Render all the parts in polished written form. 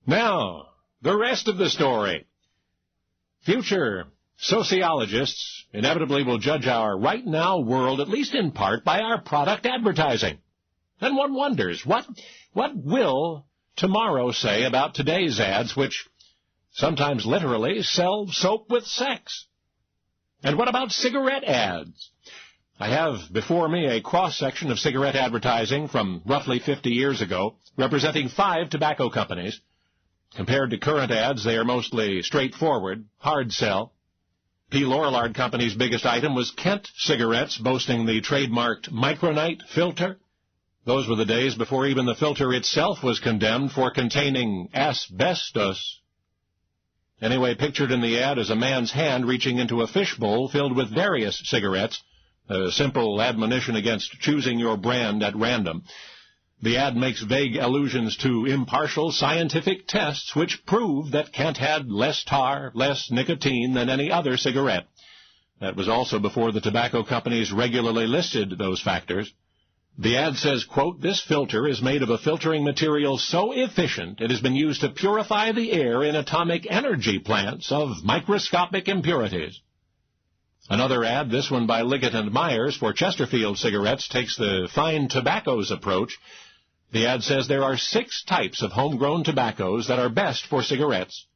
Now, the rest of the story. Future sociologists inevitably will judge our right-now world, at least in part, by our product advertising. And one wonders, what will tomorrow say about today's ads, which sometimes literally sell soap with sex? And what about cigarette ads? I have before me a cross-section of cigarette advertising from roughly 50 years ago, representing 5 tobacco companies. Compared to current ads, they are mostly straightforward, hard sell. P. Lorillard Company's biggest item was Kent cigarettes, boasting the trademarked Micronite filter. Those were the days before even the filter itself was condemned for containing asbestos. Anyway, pictured in the ad is a man's hand reaching into a fishbowl filled with various cigarettes, a simple admonition against choosing your brand at random. The ad makes vague allusions to impartial scientific tests which prove that Kent had less tar, less nicotine than any other cigarette. That was also before the tobacco companies regularly listed those factors. The ad says, quote, "This filter is made of a filtering material so efficient it has been used to purify the air in atomic energy plants of microscopic impurities." Another ad, this one by Liggett & Myers for Chesterfield cigarettes, takes the fine tobaccos approach. The ad says there are 6 types of homegrown tobaccos that are best for cigarettes.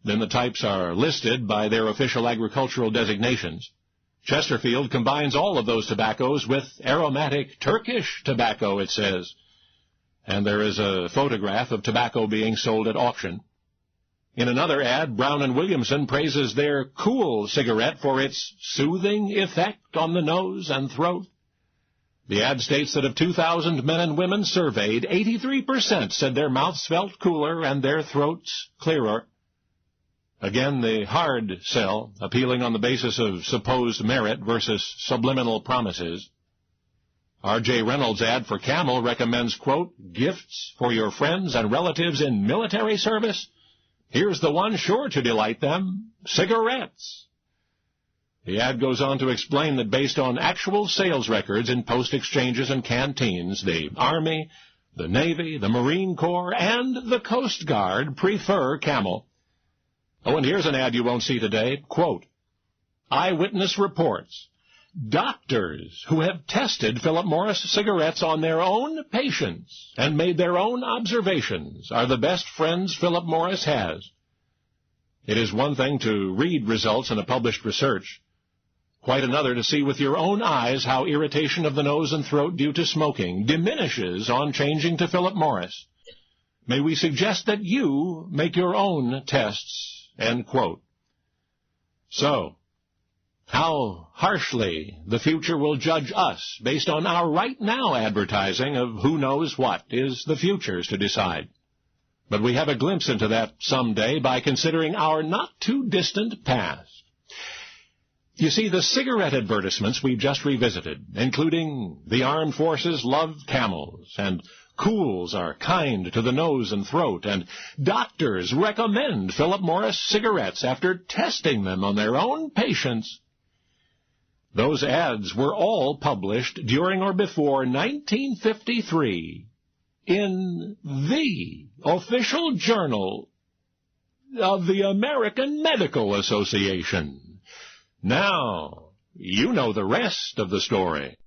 Then the types are listed by their official agricultural designations. Chesterfield combines all of those tobaccos with aromatic Turkish tobacco, it says. And there is a photograph of tobacco being sold at auction. In another ad, Brown & Williamson praises their Cool cigarette for its soothing effect on the nose and throat. The ad states that of 2,000 men and women surveyed, 83% said their mouths felt cooler and their throats clearer. Again, the hard sell, appealing on the basis of supposed merit versus subliminal promises. R.J. Reynolds' ad for Camel recommends, quote, "Gifts for your friends and relatives in military service? Here's the one sure to delight them, cigarettes." The ad goes on to explain that based on actual sales records in post exchanges and canteens, the Army, the Navy, the Marine Corps, and the Coast Guard prefer Camel. Oh, and here's an ad you won't see today. Quote, "Eyewitness reports. Doctors who have tested Philip Morris cigarettes on their own patients and made their own observations are the best friends Philip Morris has." It is one thing to read results in a published research, quite another to see with your own eyes how irritation of the nose and throat due to smoking diminishes on changing to Philip Morris. May we suggest that you make your own tests, end quote. So, how harshly the future will judge us based on our right now advertising of who knows what is the future's to decide. But we have a glimpse into that someday by considering our not-too-distant past. You see, the cigarette advertisements we've just revisited, including "The Armed Forces love Camels," and "Cools are kind to the nose and throat," and "Doctors recommend Philip Morris cigarettes after testing them on their own patients." Those ads were all published during or before 1953 in the official journal of the American Medical Association. Now, you know the rest of the story.